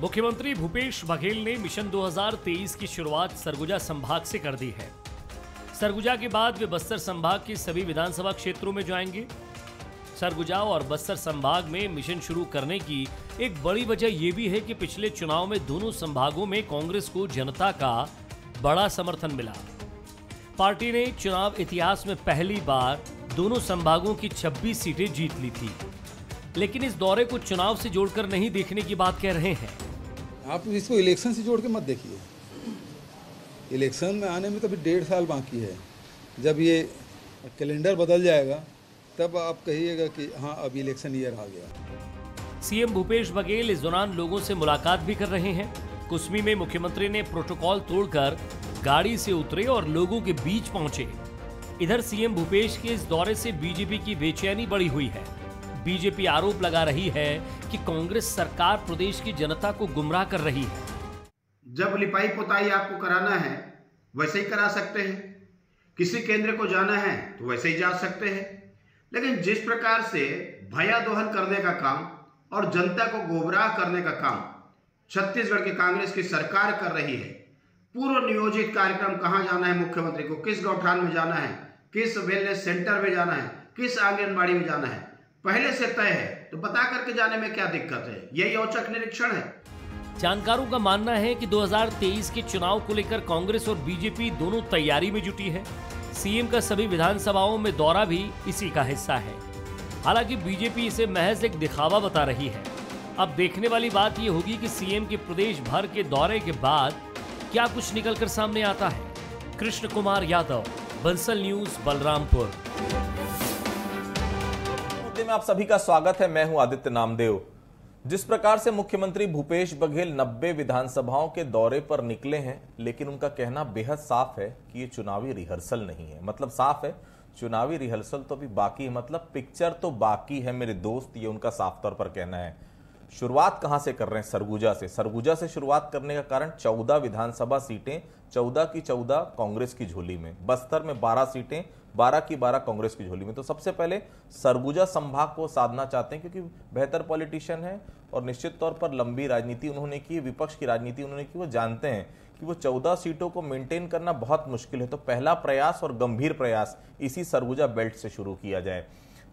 मुख्यमंत्री भूपेश बघेल ने मिशन 2023 की शुरुआत सरगुजा संभाग से कर दी है। सरगुजा के बाद वे बस्तर संभाग के सभी विधानसभा क्षेत्रों में जाएंगे। सरगुजा और बस्तर संभाग में मिशन शुरू करने की एक बड़ी वजह यह भी है कि पिछले चुनाव में दोनों संभागों में कांग्रेस को जनता का बड़ा समर्थन मिला। पार्टी ने चुनाव इतिहास में पहली बार दोनों संभागों की 26 सीटें जीत ली थी, लेकिन इस दौरे को चुनाव से जोड़कर नहीं देखने की बात कह रहे हैं। आप इसको इलेक्शन से जोड़ के मत देखिए। इलेक्शन में आने में तो अभी 1.5 साल बाकी है। जब ये कैलेंडर बदल जाएगा तब आप कहिएगा कि हाँ अब इलेक्शन ईयर आ गया। सीएम भूपेश बघेल इस दौरान लोगों से मुलाकात भी कर रहे हैं। कुसमी में मुख्यमंत्री ने प्रोटोकॉल तोड़कर गाड़ी से उतरे और लोगों के बीच पहुंचे। इधर सीएम भूपेश के इस दौरे से बीजेपी की बेचैनी बढ़ी हुई है। बीजेपी आरोप लगा रही है कि कांग्रेस सरकार प्रदेश की जनता को गुमराह कर रही है। जब लिपाई पोताई आपको कराना है वैसे ही करा सकते हैं, किसी केंद्र को जाना है तो वैसे ही जा सकते हैं, लेकिन जिस प्रकार से भया दोहन करने का काम और जनता को गुमराह करने का काम छत्तीसगढ़ की कांग्रेस की सरकार कर रही है। पूर्व नियोजित कार्यक्रम कहां जाना है मुख्यमंत्री को, किस गौठान में जाना है, किस वेलनेस सेंटर में जाना है, किस आंगनबाड़ी में जाना है, पहले से तय है तो बता करके जाने में क्या दिक्कत है। यही औचक निरीक्षण है। जानकारों का मानना है कि 2023 के चुनाव को लेकर कांग्रेस और बीजेपी दोनों तैयारी में जुटी है। सीएम का सभी विधानसभाओं में दौरा भी इसी का हिस्सा है। हालांकि बीजेपी इसे महज एक दिखावा बता रही है। अब देखने वाली बात यह होगी कि सीएम के प्रदेश भर के दौरे के बाद क्या कुछ निकलकर सामने आता है। कृष्ण कुमार यादव, बंसल न्यूज, बलरामपुर। में आप सभी का स्वागत है। मैं हूं आदित्य नामदेव। जिस प्रकार से मुख्यमंत्री भूपेश बघेल 90 विधानसभाओं के दौरे पर निकले हैं, लेकिन उनका कहना बेहद साफ है कि ये चुनावी रिहर्सल नहीं है। मतलब साफ है, चुनावी रिहर्सल तो अभी बाकी है, मतलब पिक्चर तो बाकी है मेरे दोस्त, ये उनका साफ तौर पर कहना है। शुरुआत कहां से कर रहे हैं? सरगुजा से। सरगुजा से शुरुआत करने का कारण 14 विधानसभा सीटें 14 की 14 कांग्रेस की झोली में, बस्तर में 12 सीटें 12 की 12 कांग्रेस की झोली में। तो सबसे पहले सरगुजा संभाग को साधना चाहते हैं, क्योंकि बेहतर पॉलिटिशियन है और निश्चित तौर पर लंबी राजनीति उन्होंने की, विपक्ष की राजनीति उन्होंने की। वो जानते हैं कि वो 14 सीटों को मेंटेन करना बहुत मुश्किल है। तो पहला प्रयास और गंभीर प्रयास इसी सरगुजा बेल्ट से शुरू किया जाए।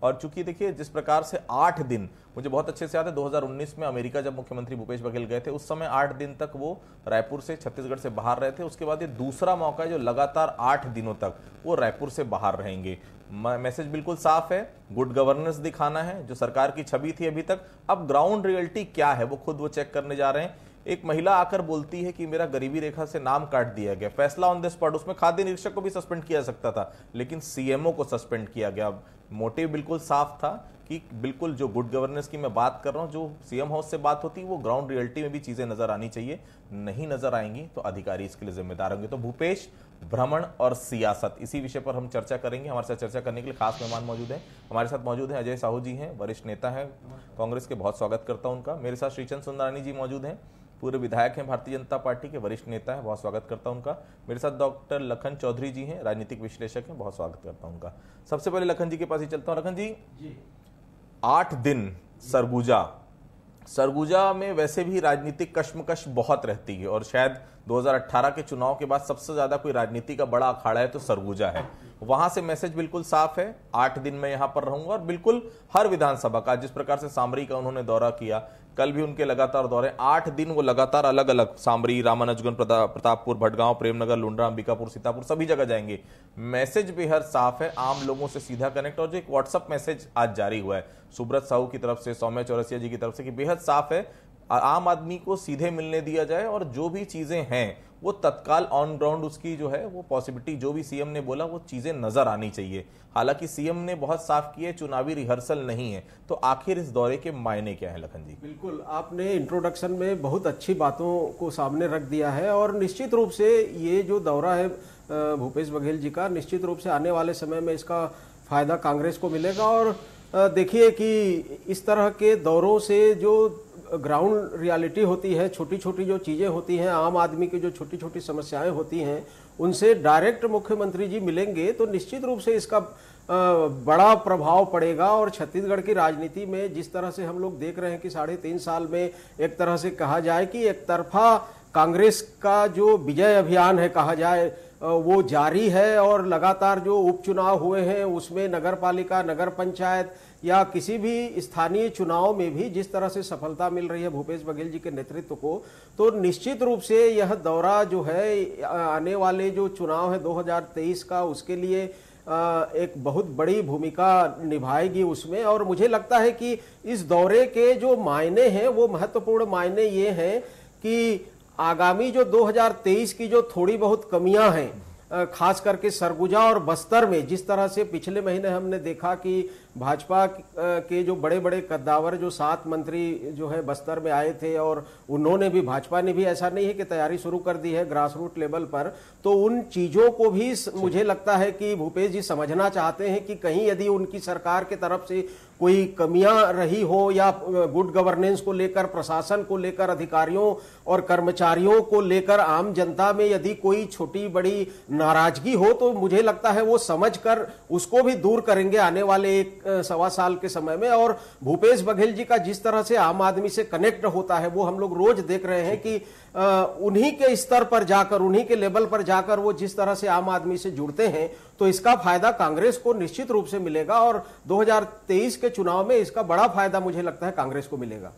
और चूंकि देखिए जिस प्रकार से 8 दिन, मुझे बहुत अच्छे से याद है 2019 में अमेरिका जब मुख्यमंत्री भूपेश बघेल गए थे, उस समय 8 दिन तक वो रायपुर से, छत्तीसगढ़ से बाहर रहे थे। उसके बाद ये दूसरा मौका है जो लगातार 8 दिनों तक वो रायपुर से बाहर रहेंगे। मैसेज बिल्कुल साफ है, गुड गवर्नेंस दिखाना है, जो सरकार की छवि थी अभी तक। अब ग्राउंड रियलिटी क्या है वो खुद वो चेक करने जा रहे हैं। एक महिला आकर बोलती है कि मेरा गरीबी रेखा से नाम काट दिया गया, फैसला ऑन द स्पॉट। उसमें खाद्य निरीक्षक को भी सस्पेंड किया जा सकता था, लेकिन सीएमओ को सस्पेंड किया गया। मोटिव बिल्कुल साफ था कि बिल्कुल जो गुड गवर्नेंस की मैं बात कर रहा हूं, जो सीएम हाउस से बात होती है, वो ग्राउंड रियलिटी में भी चीजें नजर आनी चाहिए। नहीं नजर आएंगी तो अधिकारी इसके लिए जिम्मेदार होंगे। तो भूपेश, भ्रमण और सियासत, इसी विषय पर हम चर्चा करेंगे। हमारे साथ चर्चा करने के लिए खास मेहमान मौजूद हैं। हमारे साथ मौजूद हैं अजय साहू जी हैं, वरिष्ठ नेता हैं कांग्रेस के, बहुत स्वागत करता हूं उनका। मेरे साथ श्रीचंद सुंदरानी जी मौजूद हैं, पूर्व विधायक हैं भारतीय जनता पार्टी के, वरिष्ठ नेता हैं, बहुत स्वागत करता हूं उनका। मेरे साथ डॉक्टर लखन चौधरी जी हैं, राजनीतिक विश्लेषक हैं, बहुत स्वागत करता हूं उनका। सबसे पहले लखन जी के पास ही चलता हूं। लखन जी, 8 दिन सरगुजा में वैसे भी राजनीतिक कश्मकश बहुत रहती है, और शायद 2018 के चुनाव के बाद सबसे ज्यादा कोई राजनीति का बड़ा अखाड़ा है तो सरगुजा है। वहां से मैसेज बिल्कुल साफ है, 8 दिन में यहां पर रहूंगा, और बिल्कुल हर विधानसभा का, जिस प्रकार से सामरी का उन्होंने दौरा किया, कल भी उनके लगातार दौरे, 8 दिन वो लगातार अलग अलग, सामरी, रामानुजगंज, प्रतापपुर, भटगांव, प्रेमनगर, लुंड्रा, अंबिकापुर, सीतापुर, सभी जगह जाएंगे। मैसेज बेहद साफ है, आम लोगों से सीधा कनेक्ट। और जो एक व्हाट्सएप मैसेज आज जारी हुआ है सुब्रत साहू की तरफ से, सौम्या चौरसिया जी की तरफ से, कि बेहद साफ है, आम आदमी को सीधे मिलने दिया जाए, और जो भी चीजें हैं वो तत्काल ऑन ग्राउंड उसकी जो है वो पॉसिबिलिटी, जो भी सीएम ने बोला वो चीजें नजर आनी चाहिए। हालांकि सीएम ने बहुत साफ किया चुनावी रिहर्सल नहीं है। तो आखिर इस दौरे के मायने क्या है लखन जी? बिल्कुल, आपने इंट्रोडक्शन में बहुत अच्छी बातों को सामने रख दिया है, और निश्चित रूप से ये जो दौरा है भूपेश बघेल जी का, निश्चित रूप से आने वाले समय में इसका फायदा कांग्रेस को मिलेगा। और देखिए कि इस तरह के दौरों से जो ग्राउंड रियलिटी होती है, छोटी छोटी जो चीज़ें होती हैं, आम आदमी की जो छोटी छोटी समस्याएं होती हैं, उनसे डायरेक्ट मुख्यमंत्री जी मिलेंगे तो निश्चित रूप से इसका बड़ा प्रभाव पड़ेगा। और छत्तीसगढ़ की राजनीति में जिस तरह से हम लोग देख रहे हैं कि 3.5 साल में एक तरह से कहा जाए कि एक तरफा कांग्रेस का जो विजय अभियान है कहा जाए वो जारी है, और लगातार जो उपचुनाव हुए हैं उसमें नगर पालिका, नगर पंचायत या किसी भी स्थानीय चुनाव में भी जिस तरह से सफलता मिल रही है भूपेश बघेल जी के नेतृत्व को, तो निश्चित रूप से यह दौरा जो है आने वाले जो चुनाव है 2023 का उसके लिए एक बहुत बड़ी भूमिका निभाएगी उसमें। और मुझे लगता है कि इस दौरे के जो मायने हैं वो महत्वपूर्ण मायने ये हैं कि आगामी जो 2023 की जो थोड़ी बहुत कमियां हैं, खास करके सरगुजा और बस्तर में, जिस तरह से पिछले महीने हमने देखा कि भाजपा के जो बड़े बड़े कद्दावर जो 7 मंत्री जो है बस्तर में आए थे, और उन्होंने भी, भाजपा ने भी ऐसा नहीं है कि तैयारी शुरू कर दी है ग्रास रूट लेवल पर, तो उन चीजों को भी मुझे लगता है कि भूपेश जी समझना चाहते हैं कि कहीं यदि उनकी सरकार के तरफ से कोई कमियां रही हो या गुड गवर्नेंस को लेकर, प्रशासन को लेकर, अधिकारियों और कर्मचारियों को लेकर आम जनता में यदि कोई छोटी बड़ी नाराजगी हो, तो मुझे लगता है वो समझकर उसको भी दूर करेंगे आने वाले 1-1.25 साल के समय में। और भूपेश बघेल जी का जिस तरह से आम आदमी से कनेक्ट होता है वो हम लोग रोज देख रहे हैं कि उन्हीं के स्तर पर जाकर, उन्हीं के लेवल पर जाकर वो जिस तरह से आम आदमी से जुड़ते हैं, तो इसका फायदा कांग्रेस को निश्चित रूप से मिलेगा। और 2023 के चुनाव में इसका बड़ा फायदा मुझे लगता है कांग्रेस को मिलेगा।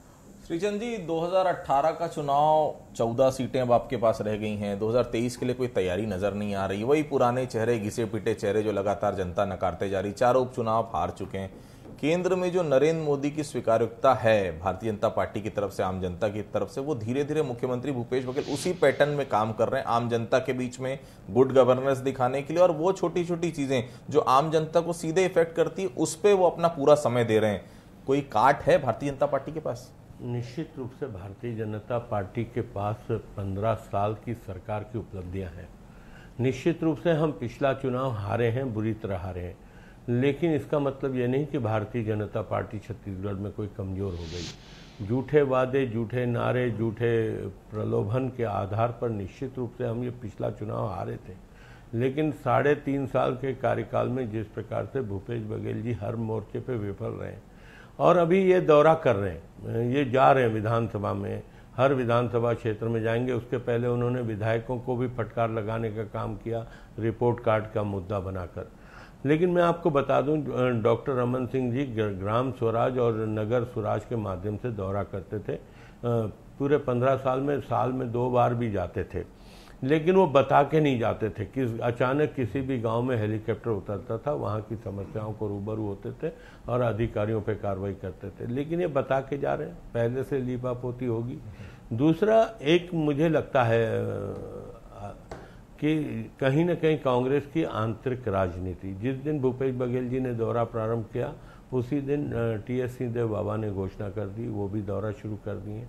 श्रीचंद जी, 2018 का चुनाव 14 सीटें अब आपके पास रह गई हैं। 2023 के लिए कोई तैयारी नजर नहीं आ रही। वही पुराने चेहरे, घिसे पिटे चेहरे जो लगातार जनता नकारते जा रही। 4 उपचुनाव हार चुके हैं। केंद्र में जो नरेंद्र मोदी की स्वीकार्यता है भारतीय जनता पार्टी की तरफ से, आम जनता की तरफ से, वो धीरे धीरे मुख्यमंत्री भूपेश बघेल उसी पैटर्न में काम कर रहे हैं, आम जनता के बीच में गुड गवर्नेंस दिखाने के लिए। और वो छोटी छोटी चीजें जो आम जनता को सीधे इफेक्ट करती है उस पर वो अपना पूरा समय दे रहे हैं। कोई काट है भारतीय जनता पार्टी के पास? निश्चित रूप से भारतीय जनता पार्टी के पास 15 साल की सरकार की उपलब्धियां हैं। निश्चित रूप से हम पिछला चुनाव हारे हैं, बुरी तरह हारे हैं, लेकिन इसका मतलब ये नहीं कि भारतीय जनता पार्टी छत्तीसगढ़ में कोई कमज़ोर हो गई। झूठे वादे, झूठे नारे, झूठे प्रलोभन के आधार पर निश्चित रूप से हम ये पिछला चुनाव हारे थे, लेकिन 3.5 साल के कार्यकाल में जिस प्रकार से भूपेश बघेल जी हर मोर्चे पे विफल रहे हैं, और अभी ये दौरा कर रहे हैं, ये जा रहे हैं विधानसभा में, हर विधानसभा क्षेत्र में जाएंगे। उसके पहले उन्होंने विधायकों को भी फटकार लगाने का काम किया, रिपोर्ट कार्ड का मुद्दा बनाकर। लेकिन मैं आपको बता दूं, डॉक्टर रमन सिंह जी ग्राम स्वराज और नगर स्वराज के माध्यम से दौरा करते थे। पूरे 15 साल में 2 बार भी जाते थे, लेकिन वो बता के नहीं जाते थे कि अचानक किसी भी गांव में हेलीकॉप्टर उतरता था, वहां की समस्याओं को रूबरू होते थे और अधिकारियों पे कार्रवाई करते थे। लेकिन ये बता के जा रहे हैं, पहले से लीपापोती होगी। दूसरा, एक मुझे लगता है कि कहीं न कहीं कांग्रेस की आंतरिक राजनीति, जिस दिन भूपेश बघेल जी ने दौरा प्रारंभ किया उसी दिन टी.एस. सिंहदेव बाबा ने घोषणा कर दी, वो भी दौरा शुरू कर दिए।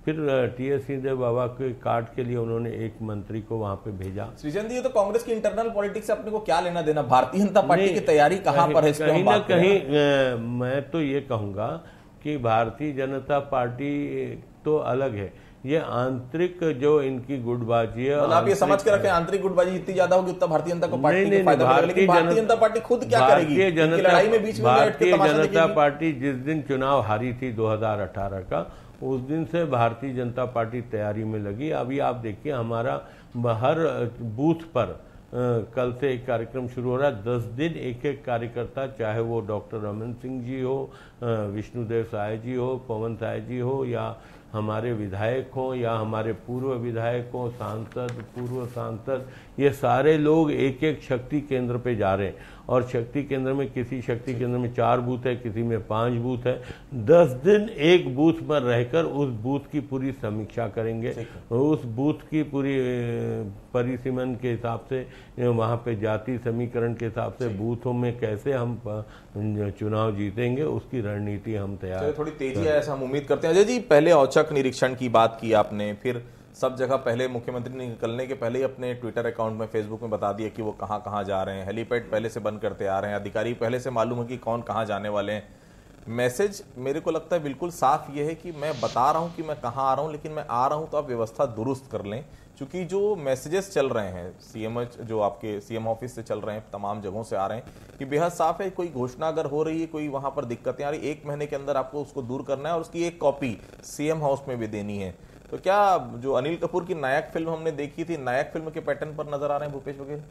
फिर टी.एस. सिंहदेव बाबा के कार्ड के लिए उन्होंने एक मंत्री को वहां पे भेजा। श्रीचंद, ये तो कांग्रेस की इंटरनल पॉलिटिक्स से अपने को क्या लेना देना? भारतीय जनता पार्टी की तैयारी कहां पर है? कहीं ना कहीं मैं तो ये कहूंगा कि भारतीय जनता पार्टी तो अलग है, ये आंतरिक जो इनकी गुटबाजी है, मतलब आप ये समझ के रखें आंतरिक गुटबाजी जितनी ज्यादा होगी उतना भारतीय जनता पार्टी को फायदा मिलेगा। लेकिन भारतीय जनता पार्टी खुद क्या करेगी? लड़ाई में बीच में भारतीय जनता पार्टी जिस दिन चुनाव हारी थी 2018 का, उस दिन से भारतीय जनता पार्टी तैयारी में लगी। अभी आप देखिए, हमारा हर बूथ पर कल से एक कार्यक्रम शुरू हो रहा है। 10 दिन एक कार्यकर्ता, चाहे वो डॉक्टर रमन सिंह जी हो, विष्णुदेव साय जी हो, पवन साय जी हो, या हमारे विधायक हों या हमारे पूर्व विधायक हों, सांसद, पूर्व सांसद, ये सारे लोग एक एक शक्ति केंद्र पे जा रहे हैं। और शक्ति केंद्र में, किसी शक्ति केंद्र में 4 बूथ है, किसी में 5 बूथ है। 10 दिन एक बूथ पर रहकर उस बूथ की पूरी समीक्षा करेंगे, उस बूथ की पूरी परिसीमन के हिसाब से, वहाँ पे जाति समीकरण के हिसाब से बूथों में कैसे हम चुनाव जीतेंगे, उसकी रणनीति हम तैयार। थोड़ी तेजी है ऐसा हम उम्मीद करते हैं। अजय जी, पहले औचक निरीक्षण की बात की आपने, फिर सब जगह पहले मुख्यमंत्री ने निकलने के पहले ही अपने ट्विटर अकाउंट में, फेसबुक में बता दिया कि वो कहां कहां जा रहे हैं। हेलीपैड पहले से बंद करते आ रहे हैं, अधिकारी पहले से मालूम है कि कौन कहां जाने वाले हैं। मैसेज मेरे को लगता है बिल्कुल साफ ये है कि मैं बता रहा हूं कि मैं कहां आ रहा हूं, लेकिन मैं आ रहा हूं तो आप व्यवस्था दुरुस्त कर लें। क्योंकि जो मैसेजेस चल रहे हैं सीएम, जो आपके सीएम ऑफिस से चल रहे हैं, तमाम जगहों से आ रहे हैं कि बेहद साफ है, कोई घोषणा अगर हो रही है, कोई वहां पर दिक्कतें आ रही, 1 महीने के अंदर आपको उसको दूर करना है और उसकी एक कॉपी सीएम हाउस में भी देनी है। तो क्या जो अनिल कपूर की नायक फिल्म हमने देखी थी, नायक फिल्म के पैटर्न पर नजर आ रहे हैं भूपेश बघेल?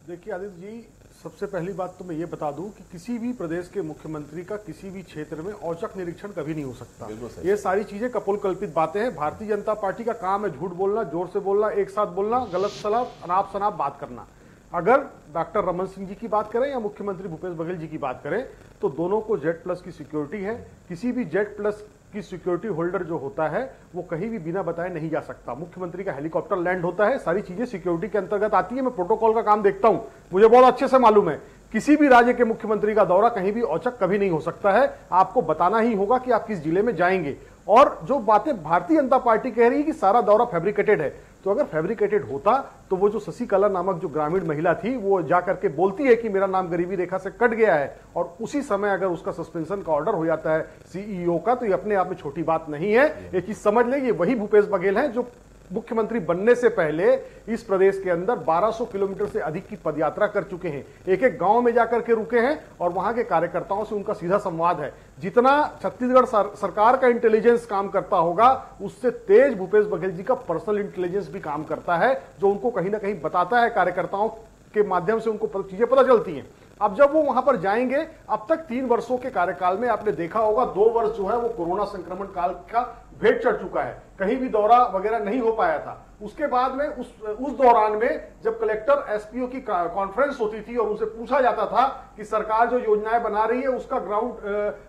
देखिए आदित्य जी, सबसे पहली बात तो मैं ये बता दूं कि किसी भी प्रदेश के मुख्यमंत्री का किसी भी क्षेत्र में औचक निरीक्षण कभी नहीं हो सकता। ये सारी चीजें कपोल कल्पित बातें हैं। भारतीय जनता पार्टी का काम है झूठ बोलना, जोर से बोलना, एक साथ बोलना, गलत सलाह, अनाप शनाप बात करना। अगर डॉक्टर रमन सिंह जी की बात करें या मुख्यमंत्री भूपेश बघेल जी की बात करें तो दोनों को Z+ की सिक्योरिटी है। किसी भी Z+ की सिक्योरिटी होल्डर जो होता है वो कहीं भी बिना बताए नहीं जा सकता। मुख्यमंत्री का हेलीकॉप्टर लैंड होता है, सारी चीजें सिक्योरिटी के अंतर्गत आती है। मैं प्रोटोकॉल का काम देखता हूं, मुझे बहुत अच्छे से मालूम है। किसी भी राज्य के मुख्यमंत्री का दौरा कहीं भी औचक कभी नहीं हो सकता है। आपको बताना ही होगा कि आप किस जिले में जाएंगे। और जो बातें भारतीय जनता पार्टी कह रही है कि सारा दौरा फैब्रिकेटेड है, तो अगर फैब्रिकेटेड होता तो वो जो शशिकला नामक जो ग्रामीण महिला थी वो जाकर के बोलती है कि मेरा नाम गरीबी रेखा से कट गया है, और उसी समय अगर उसका सस्पेंशन का ऑर्डर हो जाता है सीईओ का, तो ये अपने आप में छोटी बात नहीं है। ये चीज समझ ले, ये वही भूपेश बघेल हैं जो मुख्यमंत्री बनने से पहले इस प्रदेश के अंदर 1200 किलोमीटर से अधिक की पदयात्रा कर चुके हैं। एक एक गांव में जाकर के रुके हैं और वहां के कार्यकर्ताओं से उनका सीधा संवाद है। जितना छत्तीसगढ़ सरकार का इंटेलिजेंस काम करता होगा, उससे तेज भूपेश बघेल जी का पर्सनल इंटेलिजेंस भी काम करता है, जो उनको कहीं ना कहीं बताता है। कार्यकर्ताओं के माध्यम से उनको चीजें पता चलती हैं। अब जब वो वहां पर जाएंगे, अब तक 3 वर्षों के कार्यकाल में आपने देखा होगा 2 वर्ष जो है वो कोरोना संक्रमण काल का भेंट चढ़ चुका है, कहीं भी दौरा वगैरह नहीं हो पाया था। उसके बाद में उस दौरान में जब कलेक्टर एसपीओ की कॉन्फ्रेंस होती थी और उनसे पूछा जाता था कि सरकार जो योजनाएं बना रही है उसका ग्राउंड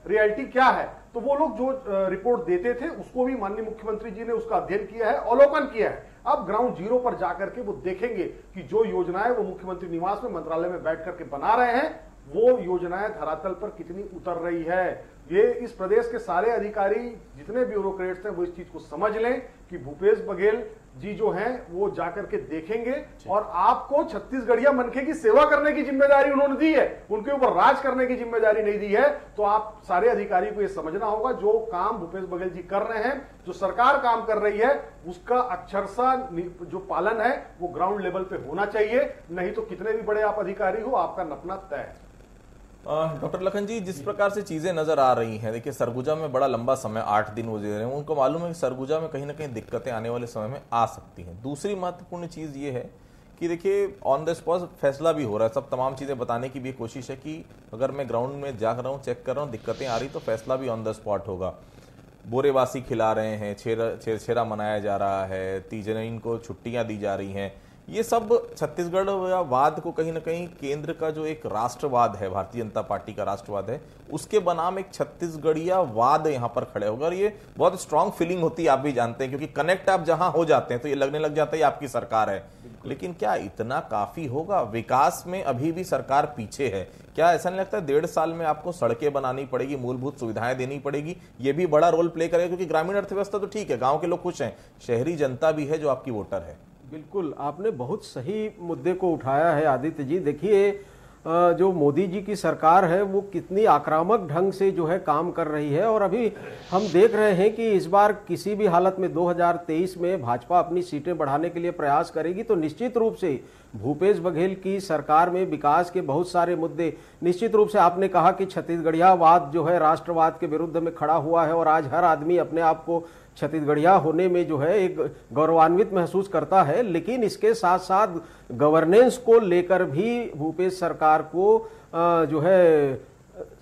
रियलिटी क्या है, तो वो लोग जो रिपोर्ट देते थे उसको भी माननीय मुख्यमंत्री जी ने उसका अध्ययन किया है, अवलोकन किया है। अब ग्राउंड जीरो पर जाकर के वो देखेंगे कि जो योजनाएं वो मुख्यमंत्री निवास में मंत्रालय में बैठ करके बना रहे हैं, वो योजनाएं धरातल पर कितनी उतर रही है। ये इस प्रदेश के सारे अधिकारी, जितने ब्यूरोक्रेट्स हैं, वो इस चीज को समझ लें कि भूपेश बघेल जी जो हैं वो जाकर के देखेंगे और आपको छत्तीसगढ़िया मनखे की सेवा करने की जिम्मेदारी उन्होंने दी है, उनके ऊपर राज करने की जिम्मेदारी नहीं दी है। तो आप सारे अधिकारी को ये समझना होगा, जो काम भूपेश बघेल जी कर रहे हैं, जो सरकार काम कर रही है, उसका अक्षरशः जो पालन है वो ग्राउंड लेवल पे होना चाहिए। नहीं तो कितने भी बड़े आप अधिकारी हो, आपका नपना तय है। डॉक्टर लखन जी, जिस प्रकार से चीजें नजर आ रही हैं, देखिए सरगुजा में बड़ा लंबा समय 8 दिन वो दे रहे हैं, उनको मालूम है कि सरगुजा में कहीं ना कहीं दिक्कतें आने वाले समय में आ सकती हैं। दूसरी महत्वपूर्ण चीज ये है कि देखिए ऑन द स्पॉट फैसला भी हो रहा है, सब तमाम चीजें बताने की भी कोशिश है कि अगर मैं ग्राउंड में जा रहा हूँ, चेक कर रहा हूँ, दिक्कतें आ रही तो फैसला भी ऑन द स्पॉट होगा। बोरेवासी खिला रहे हैं, छेरछेरा मनाया जा रहा है, तीजरीन को छुट्टियां दी जा रही हैं। ये सब छत्तीसगढ़ वाद को कहीं ना कहीं केंद्र का जो एक राष्ट्रवाद है, भारतीय जनता पार्टी का राष्ट्रवाद है, उसके बनाम एक छत्तीसगढ़िया वाद यहाँ पर खड़े होगा। और ये बहुत स्ट्रांग फीलिंग होती है, आप भी जानते हैं, क्योंकि कनेक्ट आप जहां हो जाते हैं तो ये लगने लग जाता है आपकी सरकार है। लेकिन क्या इतना काफी होगा? विकास में अभी भी सरकार पीछे है। क्या ऐसा नहीं लगता 1.5 साल में आपको सड़कें बनानी पड़ेगी, मूलभूत सुविधाएं देनी पड़ेगी? ये भी बड़ा रोल प्ले करेगा, क्योंकि ग्रामीण अर्थव्यवस्था तो ठीक है, गांव के लोग खुश हैं, शहरी जनता भी है जो आपकी वोटर है। बिल्कुल, आपने बहुत सही मुद्दे को उठाया है आदित्य जी। देखिए, जो मोदी जी की सरकार है वो कितनी आक्रामक ढंग से जो है काम कर रही है, और अभी हम देख रहे हैं कि इस बार किसी भी हालत में 2023 में भाजपा अपनी सीटें बढ़ाने के लिए प्रयास करेगी, तो निश्चित रूप से भूपेश बघेल की सरकार में विकास के बहुत सारे मुद्दे, निश्चित रूप से आपने कहा कि छत्तीसगढ़ियावाद जो है राष्ट्रवाद के विरुद्ध में खड़ा हुआ है, और आज हर आदमी अपने आप को छत्तीसगढ़िया होने में जो है एक गौरवान्वित महसूस करता है। लेकिन इसके साथ साथ गवर्नेंस को लेकर भी भूपेश सरकार को जो है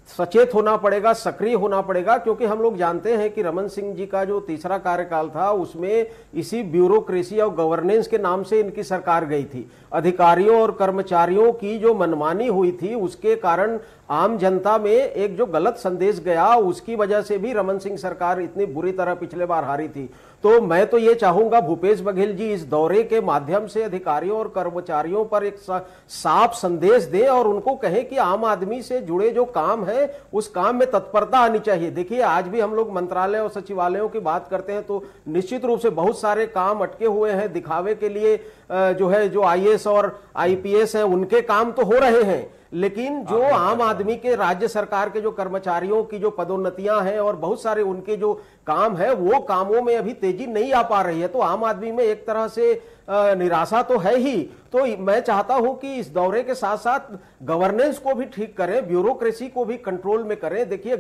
सचेत होना पड़ेगा, सक्रिय होना पड़ेगा, क्योंकि हम लोग जानते हैं कि रमन सिंह जी का जो तीसरा कार्यकाल था उसमें इसी ब्यूरोक्रेसी और गवर्नेंस के नाम से इनकी सरकार गई थी। अधिकारियों और कर्मचारियों की जो मनमानी हुई थी उसके कारण आम जनता में एक जो गलत संदेश गया, उसकी वजह से भी रमन सिंह सरकार इतनी बुरी तरह पिछले बार हारी थी। तो मैं तो ये चाहूंगा भूपेश बघेल जी इस दौरे के माध्यम से अधिकारियों और कर्मचारियों पर एक साफ संदेश दें और उनको कहें कि आम आदमी से जुड़े जो काम है उस काम में तत्परता आनी चाहिए। देखिए, आज भी हम लोग मंत्रालय और सचिवालयों की बात करते हैं तो निश्चित रूप से बहुत सारे काम अटके हुए हैं, दिखावे के लिए जो है जो आईएएस और आईपीएस हैं उनके काम तो हो रहे हैं, लेकिन जो आम आदमी के, राज्य सरकार के जो कर्मचारियों की जो पदोन्नतियां हैं और बहुत सारे उनके जो काम है, वो कामों में अभी तेजी नहीं आ पा रही है। तो आम आदमी में एक तरह से निराशा तो है ही। तो मैं चाहता हूं कि इस दौरे के साथ साथ गवर्नेंस को भी ठीक करें, ब्यूरोक्रेसी को भी कंट्रोल में करें। देखिए,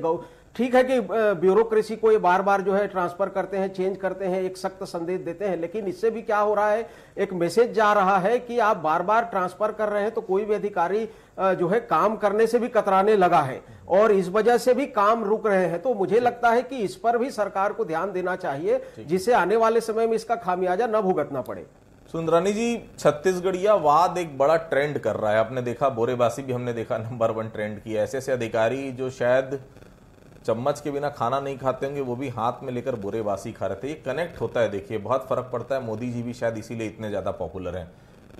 ठीक है कि ब्यूरोक्रेसी को ये बार बार जो है ट्रांसफर करते हैं, चेंज करते हैं, एक सख्त संदेश देते हैं, लेकिन इससे भी क्या हो रहा है, एक मैसेज जा रहा है कि आप बार बार ट्रांसफर कर रहे हैं तो कोई भी अधिकारी जो है काम करने से भी कतराने लगा है और इस वजह से भी काम रुक रहे हैं। तो मुझे लगता है कि इस पर भी सरकार को ध्यान देना चाहिए, जिससे आने वाले समय में इसका खामियाजा न भुगतना पड़े। सुंदरानी जी, छत्तीसगढ़िया वाद एक बड़ा ट्रेंड कर रहा है। आपने देखा, बोरेबासी भी हमने देखा नंबर 1 ट्रेंड किया। ऐसे ऐसे अधिकारी जो शायद चम्मच के बिना खाना नहीं खाते होंगे, वो भी हाथ में लेकर बोरेबासी खा रहे थे। ये कनेक्ट होता है, देखिए बहुत फर्क पड़ता है। मोदी जी भी शायद इसीलिए इतने ज्यादा पॉपुलर हैं।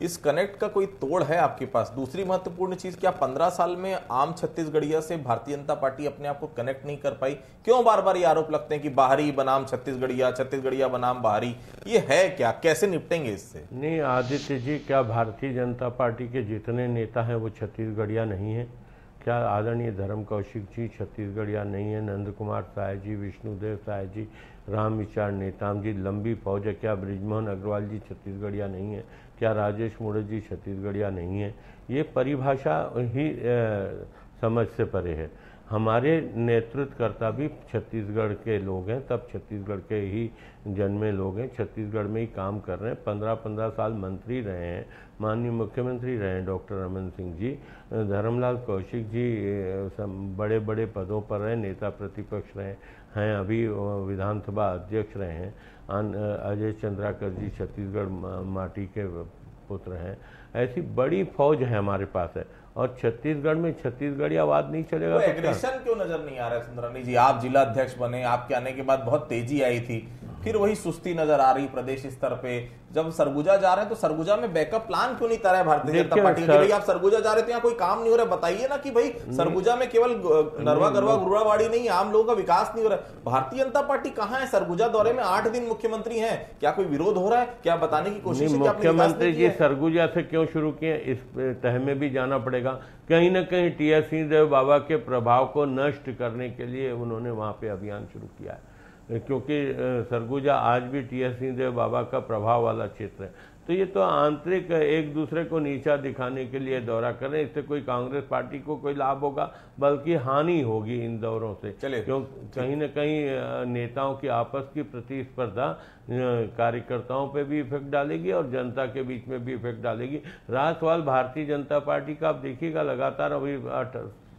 इस कनेक्ट का कोई तोड़ है आपके पास? दूसरी महत्वपूर्ण चीज, क्या 15 साल में आम छत्तीसगढ़िया से भारतीय जनता पार्टी अपने आप को कनेक्ट नहीं कर पाई? क्यों बार बार ये आरोप लगते हैं कि बाहरी बनाम छत्तीसगढ़िया, छत्तीसगढ़िया बनाम बाहरी? ये है क्या? कैसे निपटेंगे इससे? नहीं आदित्य जी, क्या भारतीय जनता पार्टी के जितने नेता हैं वो छत्तीसगढ़िया नहीं है? क्या आदरणीय धर्म कौशिक जी छत्तीसगढ़िया नहीं है? नंद कुमार साय जी, विष्णुदेव साय जी, रामविचार नेताम जी, लंबी फौज है। क्या बृजमोहन अग्रवाल जी छत्तीसगढ़िया नहीं है? क्या राजेश मुड़े जी छत्तीसगढ़िया नहीं है? ये परिभाषा ही समझ से परे है। हमारे नेतृत्वकर्ता भी छत्तीसगढ़ के लोग हैं, तब छत्तीसगढ़ के ही जन्मे लोग हैं, छत्तीसगढ़ में ही काम कर रहे हैं। 15-15 साल मंत्री रहे हैं, माननीय मुख्यमंत्री रहे हैं डॉक्टर रमन सिंह जी, धर्मलाल कौशिक जी बड़े बड़े पदों पर रहे, नेता प्रतिपक्ष रहे हैं, अभी विधानसभा अध्यक्ष रहे हैं। अजय चंद्राकर जी छत्तीसगढ़ माटी के पुत्र हैं। ऐसी बड़ी फौज है हमारे पास है, और छत्तीसगढ़ में छत्तीसगढ़ियावाद नहीं चलेगा तो एग्रेशन क्यों नजर नहीं आ रहा है? सुंदरानी जी, आप जिला अध्यक्ष बने, आपके आने के बाद बहुत तेजी आई थी, फिर वही सुस्ती नजर आ रही प्रदेश स्तर पे। जब सरगुजा जा रहे हैं तो सरगुजा में बैकअप प्लान क्यों नहीं तैयार है भारतीय जनता पार्टी का? भाई आप सरगुजा जा रहे थे, यहाँ कोई काम नहीं हो रहा, बताइए ना कि भाई सरगुजा में केवल नरवा गरवा गुरुड़ावाड़ी नहीं, आम लोगों का विकास नहीं हो रहा है। भारतीय जनता पार्टी कहाँ है? सरगुजा दौरे में 8 दिन मुख्यमंत्री हैं, क्या कोई विरोध हो रहा है? क्या बताने की कोशिश? मुख्यमंत्री जी सरगुजा से क्यों शुरू किए, इस तह में भी जाना पड़ेगा। कहीं ना कहीं टी.एस. सिंहदेव बाबा के प्रभाव को नष्ट करने के लिए उन्होंने वहां पे अभियान शुरू किया है, क्योंकि सरगुजा आज भी टी.एस. सिंहदेव बाबा का प्रभाव वाला क्षेत्र है। तो ये तो आंतरिक एक दूसरे को नीचा दिखाने के लिए दौरा कर रहे हैं। इससे कोई कांग्रेस पार्टी को कोई लाभ होगा, बल्कि हानि होगी इन दौरों से। क्यों कहीं न कहीं नेताओं की आपस की प्रतिस्पर्धा कार्यकर्ताओं पे भी इफेक्ट डालेगी और जनता के बीच में भी इफेक्ट डालेगी। रहा सवाल भारतीय जनता पार्टी का, आप देखिएगा लगातार अभी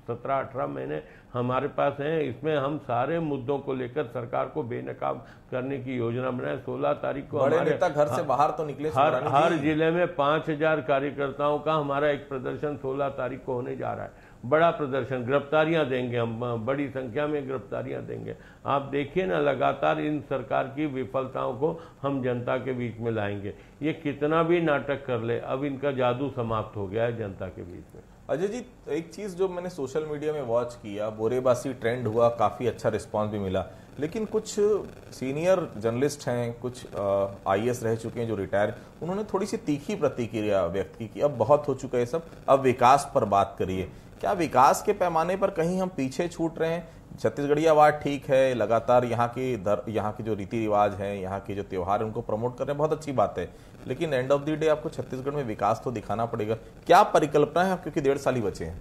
17-18 महीने हमारे पास हैं, इसमें हम सारे मुद्दों को लेकर सरकार को बेनकाब करने की योजना बनाए। 16 तारीख को बड़े नेता घर से बाहर तो निकले, हर जिले में 5000 कार्यकर्ताओं का हमारा एक प्रदर्शन 16 तारीख को होने जा रहा है। बड़ा प्रदर्शन, गिरफ्तारियां देंगे हम, बड़ी संख्या में गिरफ्तारियां देंगे। आप देखिए ना, लगातार इन सरकार की विफलताओं को हम जनता के बीच में लाएंगे। ये कितना भी नाटक कर ले, अब इनका जादू समाप्त हो गया है जनता के बीच में। अजय जी, एक चीज जो मैंने सोशल मीडिया में वॉच किया, बोरेबासी ट्रेंड हुआ, काफी अच्छा रिस्पांस भी मिला, लेकिन कुछ सीनियर जर्नलिस्ट हैं, कुछ आईएएस रह चुके हैं जो रिटायर, उन्होंने थोड़ी सी तीखी प्रतिक्रिया व्यक्त की कि अब बहुत हो चुका है सब, अब विकास पर बात करिए। क्या विकास के पैमाने पर कहीं हम पीछे छूट रहे हैं? छत्तीसगढ़ियावाद ठीक है, लगातार यहाँ के जो रीति रिवाज हैं, यहाँ के जो त्योहार हैं, उनको प्रमोट कर रहे हैं, बहुत अच्छी बात है, लेकिन एंड ऑफ द डे आपको छत्तीसगढ़ में विकास तो दिखाना पड़ेगा। क्या परिकल्पना है, क्योंकि 1.5 साल ही बचे हैं?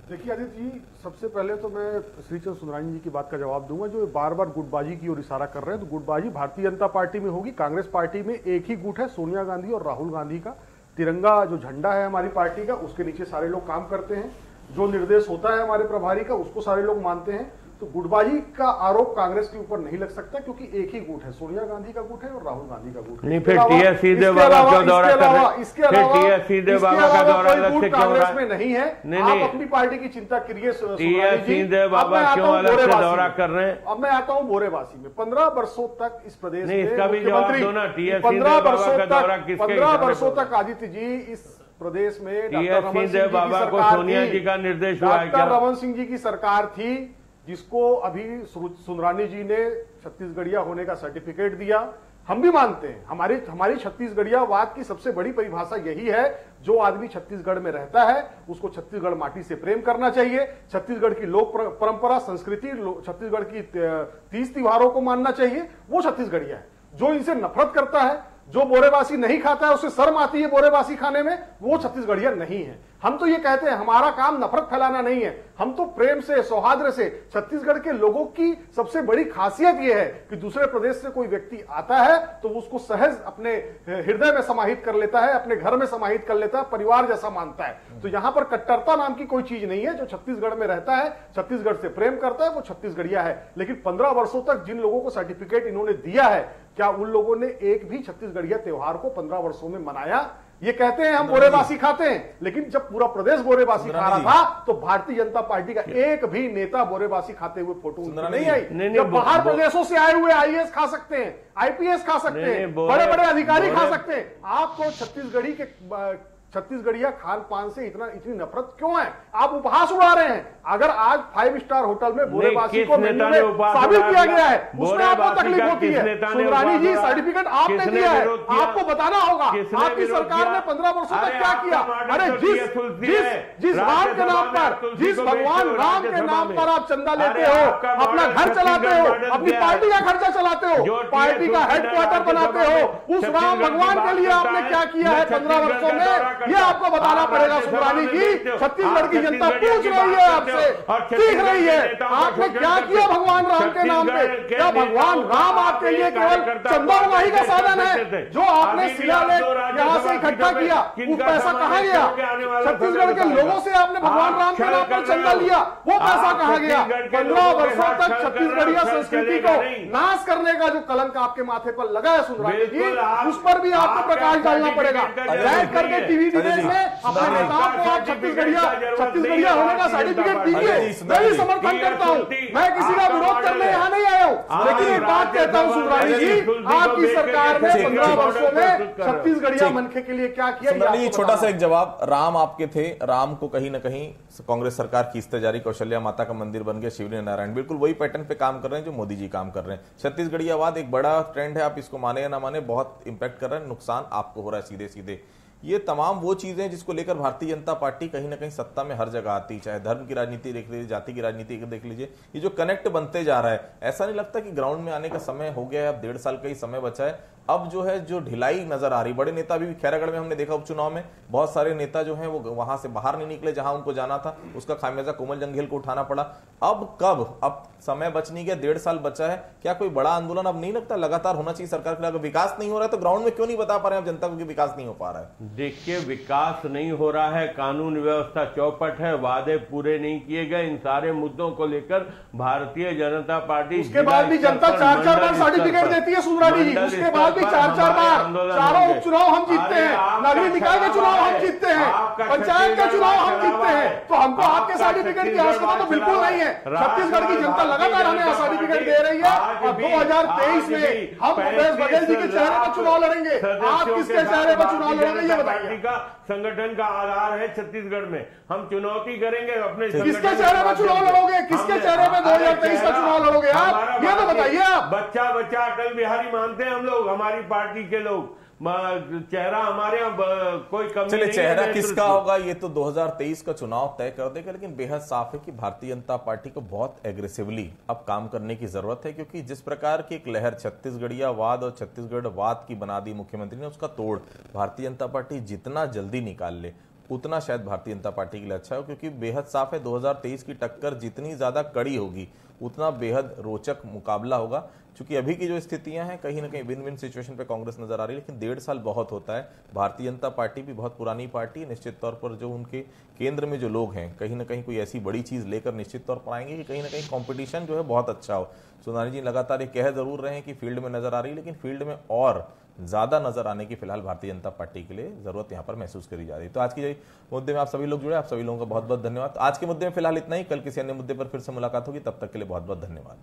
देखिए आदित्य जी, सबसे पहले तो मैं श्रीचंद सुंदरानी जी की बात का जवाब दूंगा, जो बार बार गुटबाजी की ओर इशारा कर रहे हैं। तो गुटबाजी भारतीय जनता पार्टी में होगी। कांग्रेस पार्टी में एक ही गुट है, सोनिया गांधी और राहुल गांधी का। तिरंगा जो झंडा है हमारी पार्टी का, उसके नीचे सारे लोग काम करते हैं। जो निर्देश होता है हमारे प्रभारी का, उसको सारे लोग मानते हैं। तो गुटबाजी का आरोप कांग्रेस के ऊपर नहीं लग सकता, क्योंकि एक ही गुट है, सोनिया गांधी का गुट है और राहुल गांधी का गुट है। नहीं, फिर टी.एस. सिंहदेव बाबा का दौरा कर रहे हैं, इसके अलावा टीएस सिंहदेव बाबा का दौरा अलग से क्यों कांग्रेस में नहीं है। आप अपनी पार्टी की चिंता करिए। टीएस सिंहदेव बाबा क्यों अलग से दौरा कर रहे हैं? अब मैं आता हूं बोरेबासी में। 15 वर्षों तक इस प्रदेश में इसका भी जवाब दो ना, टीएस सिंहदेव बाबा का दौरा किसके? 15 वर्षों तक आदित्य जी इस प्रदेश में टीएस सिंहदेव बाबा को सोनिया जी का निर्देश हुआ है क्या? डॉक्टर रमन सिंह जी की सरकार थी, जिसको अभी सुंदरानी जी ने छत्तीसगढ़िया होने का सर्टिफिकेट दिया। हम भी मानते हैं, हमारी छत्तीसगढ़ियावाद की सबसे बड़ी परिभाषा यही है, जो आदमी छत्तीसगढ़ में रहता है उसको छत्तीसगढ़ माटी से प्रेम करना चाहिए, छत्तीसगढ़ की लोक परंपरा संस्कृति, छत्तीसगढ़ की तीज त्योहारों को मानना चाहिए, वो छत्तीसगढ़िया है। जो इनसे नफरत करता है, जो बोरेबासी नहीं खाता है, उसे शर्म आती है बोरेबासी खाने में, वो छत्तीसगढ़िया नहीं है। हम तो ये कहते हैं हमारा काम नफरत फैलाना नहीं है, हम तो प्रेम से, सौहार्द से, छत्तीसगढ़ के लोगों की सबसे बड़ी खासियत यह है कि दूसरे प्रदेश से कोई व्यक्ति आता है तो उसको सहज अपने हृदय में समाहित कर लेता है, अपने घर में समाहित कर लेता है, परिवार जैसा मानता है। तो यहां पर कट्टरता नाम की कोई चीज नहीं है। जो छत्तीसगढ़ में रहता है, छत्तीसगढ़ से प्रेम करता है, वो छत्तीसगढ़िया है। लेकिन 15 वर्षों तक जिन लोगों को सर्टिफिकेट इन्होंने दिया है, क्या उन लोगों ने एक भी छत्तीसगढ़िया त्योहार को 15 वर्षों में मनाया? ये कहते हैं हम बोरेबासी खाते हैं, लेकिन जब पूरा प्रदेश बोरेबासी खा रहा था तो भारतीय जनता पार्टी का एक भी नेता बोरेबासी खाते हुए फोटो नहीं आई। जब बाहर प्रदेशों से आए हुए आईएएस खा सकते हैं, आईपीएस खा सकते हैं, बड़े बड़े अधिकारी खा सकते हैं, आपको छत्तीसगढ़िया खान पान से इतनी नफरत क्यों है? आप उपहास उड़ा रहे हैं। अगर आज 5 स्टार होटल में बोरेबासी को मेन्यू में शामिल किया गया है, उसमें आपको तकलीफ होती है। सुंदरानी जी, सर्टिफिकेट आपने दिया है, आपको बताना होगा आपकी सरकार ने 15 वर्षों तक क्या किया। अरे जिस राम के नाम पर, जिस भगवान राम के नाम पर आप चंदा लेते हो, अपना घर चलाते हो, अपनी पार्टी का खर्चा चलाते हो, पार्टी का हेडक्वार्टर बनाते हो, उस राम भगवान के लिए आपने क्या किया है 15 वर्षों में, ये आपको बताना पड़ेगा। सुंदरानी जी, छत्तीसगढ़ की जनता पूछ रही है आपसे, सीख रही है, आपने क्या किया भगवान राम के नाम पे? क्या भगवान राम आपके लिए केवल चंदा उगाही का साधन है? जो आपने शिलालेख यहां से इकट्ठा किया, वो पैसा कहां गया? छत्तीसगढ़ के लोगों से आपने भगवान राम के नाम पर चंदा लिया, वो पैसा कहां गया? 15 वर्षों तक छत्तीसगढ़िया संस्कृति को नाश करने का जो कलंक आपके माथे पर लगा है सुंदरानी जी, उस पर भी आपको प्रकाश डालना पड़ेगा। बैठ करके टीवी डिबेट में अपने नेताओं को आप छत्तीसगढ़िया होने का सर्टिफिकेट दीजिए। मैं भी समर्थन करता हूं, मैं किसी का विरोध करने यहां नहीं आया हूं, लेकिन एक बात कहता हूं सुंदरानी जी, आपकी सरकार ने 15 वर्षों में छत्तीसगढ़िया मनखे के लिए क्या किया? सुंदरानी, छोटा सा एक जवाब। राम आपके थे, राम को कहीं ना कहीं कांग्रेस सरकार खींचते जा रही, कौशल्या माता का मंदिर बन गया, शिवरी नारायण बिल्कुल वही पैटर्न पे काम कर रहे हैं जो मोदी जी काम कर रहे हैं। छत्तीसगढ़ियावाद एक बड़ा ट्रेंड है, आप इसको माने या ना माने, बहुत इंपैक्ट कर रहा है, नुकसान आपको हो रहा है सीधे सीधे। ये तमाम वो चीजें जिसको लेकर भारतीय जनता पार्टी कहीं ना कहीं सत्ता में हर जगह आती, चाहे धर्म की राजनीति देख लीजिए, जाति की राजनीति देख लीजिए, ये जो कनेक्ट बनते जा रहा है, ऐसा नहीं लगता कि ग्राउंड में आने का समय हो गया है, अब 1.5 साल का ही समय बचा है। अब जो है जो ढिलाई नजर आ रही, बड़े नेता भी खैरागढ़ में हमने देखा उपचुनाव में बहुत सारे नेता जो हैं वो वहां से बाहर नहीं निकले जहां उनको जाना था, उसका खामियाजा कोमल जंघेल को उठाना पड़ा। अब समय बच नहीं गया, 1.5 साल बचा है, क्या कोई बड़ा आंदोलन अब नहीं लगता लगातार होना चाहिए सरकार के लिए? अगर विकास नहीं हो रहा है तो ग्राउंड में क्यों नहीं बता पा रहे हैं जनता को कि विकास नहीं हो पा रहा है? देखिए, विकास नहीं हो रहा है, कानून व्यवस्था चौपट है, वादे पूरे नहीं किए गए, इन सारे मुद्दों को लेकर भारतीय जनता पार्टी, उसके बाद भी जनता 4-4 बार सर्टिफिकेट देती है सुंदरानी जी, उसके बाद भी 4-4 बार, चारों उपचुनाव हम जीतते हैं, नगरीय निकाय के चुनाव हम जीतते हैं, पंचायत के चुनाव हम जीतते हैं, तो हमको आपके सर्टिफिकेट की आवश्यकता तो बिल्कुल नहीं है। छत्तीसगढ़ की जनता लगातार हमें सर्टिफिकेट दे रही है और 2023 में हम भूपेश बघेल जी के चेहरे पर चुनाव लड़ेंगे। आप किसके चेहरे पर चुनाव लड़ेंगे ये बताइए? संगठन का आधार है छत्तीसगढ़ में, हम चुनौती करेंगे अपने। किसके चेहरे पर चुनाव लड़ोगे? किसके चेहरे पर 2023 का चुनाव लड़ोगे आप? ये तो बताइए आप। बच्चा अटल बिहारी मानते हैं हम लोग, हमारी पार्टी के लोग, चेहरा हमारे यहाँ कोई कमी नहीं है। चेहरा किसका होगा ये तो 2023 का चुनाव तय कर देगा, लेकिन बेहद साफ है कि भारतीय जनता पार्टी को बहुत एग्रेसिवली अब काम करने की जरूरत है, क्योंकि जिस प्रकार की एक लहर छत्तीसगढ़ियावाद और छत्तीसगढ़ की बना दी मुख्यमंत्री ने, उसका तोड़ भारतीय जनता पार्टी जितना जल्दी निकाल ले उतना शायद भारतीय जनता पार्टी के लिए अच्छा हो, क्योंकि बेहद साफ है 2023 की टक्कर जितनी ज्यादा कड़ी होगी उतना बेहद रोचक मुकाबला होगा। क्योंकि अभी की जो स्थितियां हैं कहीं ना कहीं विन विन सिचुएशन पे कांग्रेस नजर आ रही है, लेकिन 1.5 साल बहुत होता है। भारतीय जनता पार्टी भी बहुत पुरानी पार्टी है, निश्चित तौर पर जो उनके केंद्र में जो लोग हैं कहीं ना कहीं कोई ऐसी बड़ी चीज लेकर निश्चित तौर पर आएंगे कि कहीं ना कहीं कॉम्पिटिशन जो है बहुत अच्छा हो। सुंदरानी जी लगातार ये कह जरूर रहे हैं कि फील्ड में नजर आ रही है, लेकिन फील्ड में और ज्यादा नजर आने की फिलहाल भारतीय जनता पार्टी के लिए जरूरत यहां पर महसूस करी जा रही है। तो आज की मुद्दे में आप सभी लोग जुड़े, आप सभी लोगों का बहुत बहुत धन्यवाद। आज के मुद्दे में फिलहाल इतना ही, कल किसी अन्य मुद्दे पर फिर से मुलाकात होगी, तब तक के लिए बहुत बहुत धन्यवाद।